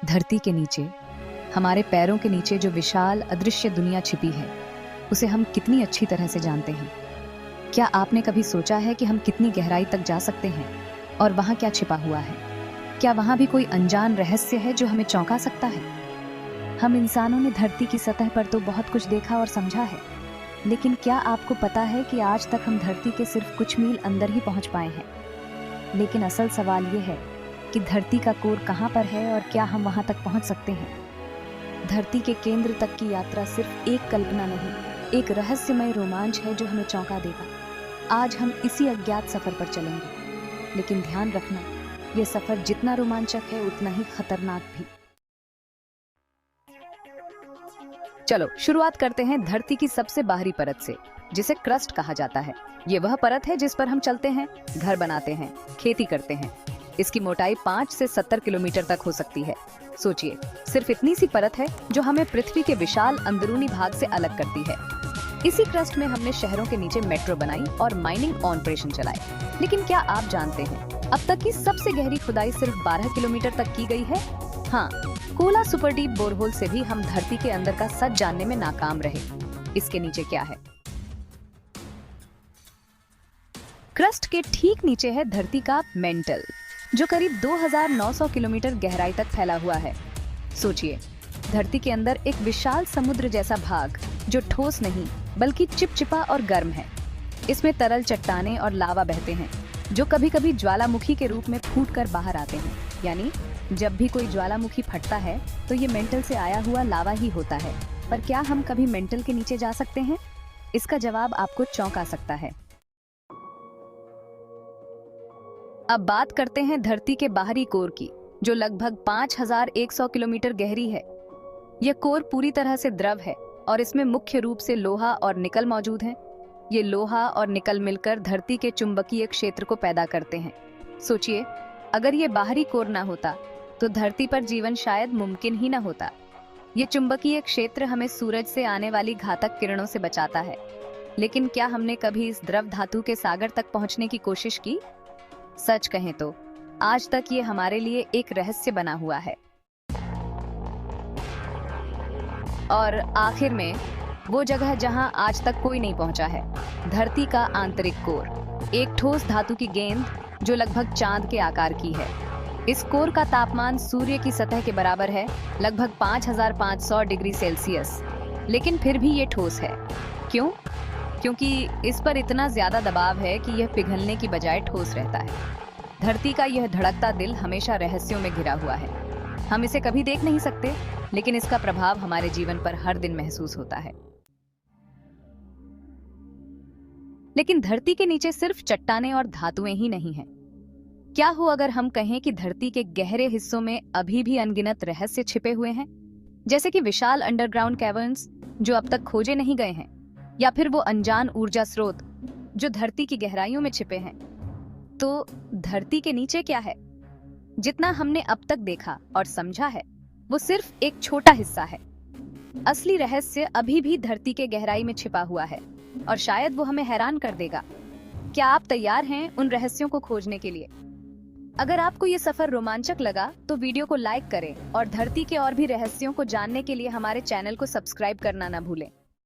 धरती के नीचे, हमारे पैरों के नीचे जो विशाल अदृश्य दुनिया छिपी है, उसे हम कितनी अच्छी तरह से जानते हैं। क्या आपने कभी सोचा है कि हम कितनी गहराई तक जा सकते हैं और वहाँ क्या छिपा हुआ है? क्या वहाँ भी कोई अनजान रहस्य है जो हमें चौंका सकता है? हम इंसानों ने धरती की सतह पर तो बहुत कुछ देखा और समझा है, लेकिन क्या आपको पता है कि आज तक हम धरती के सिर्फ कुछ मील अंदर ही पहुंच पाए हैं। लेकिन असल सवाल ये है कि धरती का कोर कहाँ पर है और क्या हम वहां तक पहुंच सकते हैं। धरती के केंद्र तक की यात्रा सिर्फ एक कल्पना नहीं, एक रहस्यमय रोमांच है जो हमें चौंका देगा। आज हम इसी अज्ञात सफर पर चलेंगे, लेकिन ध्यान रखना, यह सफर जितना रोमांचक है उतना ही खतरनाक भी। चलो शुरुआत करते हैं धरती की सबसे बाहरी परत से, जिसे क्रस्ट कहा जाता है। ये वह परत है जिस पर हम चलते हैं, घर बनाते हैं, खेती करते हैं। इसकी मोटाई 5 से 70 किलोमीटर तक हो सकती है। सोचिए, सिर्फ इतनी सी परत है जो हमें पृथ्वी के विशाल अंदरूनी भाग से अलग करती है। इसी क्रस्ट में हमने शहरों के नीचे मेट्रो बनाई और माइनिंग ऑपरेशन चलाए। लेकिन क्या आप जानते हैं, अब तक की सबसे गहरी खुदाई सिर्फ 12 किलोमीटर तक की गई है। हाँ, कोला सुपर डीप बोरहोल से भी हम धरती के अंदर का सच जानने में नाकाम रहे। इसके नीचे क्या है? क्रस्ट के ठीक नीचे है धरती का मेंटल, जो करीब 2900 किलोमीटर गहराई तक फैला हुआ है। सोचिए, धरती के अंदर एक विशाल समुद्र जैसा भाग जो ठोस नहीं बल्कि चिपचिपा और गर्म है। इसमें तरल चट्टानें और लावा बहते हैं, जो कभी-कभी ज्वालामुखी के रूप में फूटकर बाहर आते हैं। यानी जब भी कोई ज्वालामुखी फटता है तो ये मेंटल से आया हुआ लावा ही होता है। पर क्या हम कभी मेंटल के नीचे जा सकते हैं? इसका जवाब आपको चौंका सकता है। अब बात करते हैं धरती के बाहरी कोर की, जो लगभग 5100 किलोमीटर गहरी है। यह कोर पूरी तरह से द्रव है और इसमें मुख्य रूप से लोहा और निकल मौजूद हैं। ये लोहा और निकल मिलकर धरती के चुंबकीय क्षेत्र को पैदा करते हैं। सोचिए, अगर ये बाहरी कोर ना होता तो धरती पर जीवन शायद मुमकिन ही न होता। ये चुंबकीय क्षेत्र हमें सूरज से आने वाली घातक किरणों से बचाता है। लेकिन क्या हमने कभी इस द्रव धातु के सागर तक पहुंचने की कोशिश की? सच कहें तो आज तक ये हमारे लिए एक रहस्य बना हुआ है। और आखिर में वो जगह जहां आज तक कोई नहीं पहुंचा है, धरती का आंतरिक कोर, एक ठोस धातु की गेंद जो लगभग चांद के आकार की है। इस कोर का तापमान सूर्य की सतह के बराबर है, लगभग 5500 डिग्री सेल्सियस। लेकिन फिर भी ये ठोस है। क्यों? क्योंकि इस पर इतना ज्यादा दबाव है कि यह पिघलने की बजाय ठोस रहता है। धरती का यह धड़कता दिल हमेशा रहस्यों में घिरा हुआ है। हम इसे कभी देख नहीं सकते, लेकिन इसका प्रभाव हमारे जीवन पर हर दिन महसूस होता है। लेकिन धरती के नीचे सिर्फ चट्टानें और धातुएं ही नहीं हैं। क्या हो अगर हम कहें कि धरती के गहरे हिस्सों में अभी भी अनगिनत रहस्य छिपे हुए हैं, जैसे कि विशाल अंडरग्राउंड कैवर्न्स जो अब तक खोजे नहीं गए हैं, या फिर वो अनजान ऊर्जा स्रोत जो धरती की गहराइयों में छिपे हैं। तो धरती के नीचे क्या है? जितना हमने अब तक देखा और समझा है, वो सिर्फ एक छोटा हिस्सा है। असली रहस्य अभी भी धरती के गहराई में छिपा हुआ है और शायद वो हमें हैरान कर देगा। क्या आप तैयार हैं उन रहस्यों को खोजने के लिए? अगर आपको ये सफर रोमांचक लगा तो वीडियो को लाइक करें और धरती के और भी रहस्यों को जानने के लिए हमारे चैनल को सब्सक्राइब करना ना भूलें।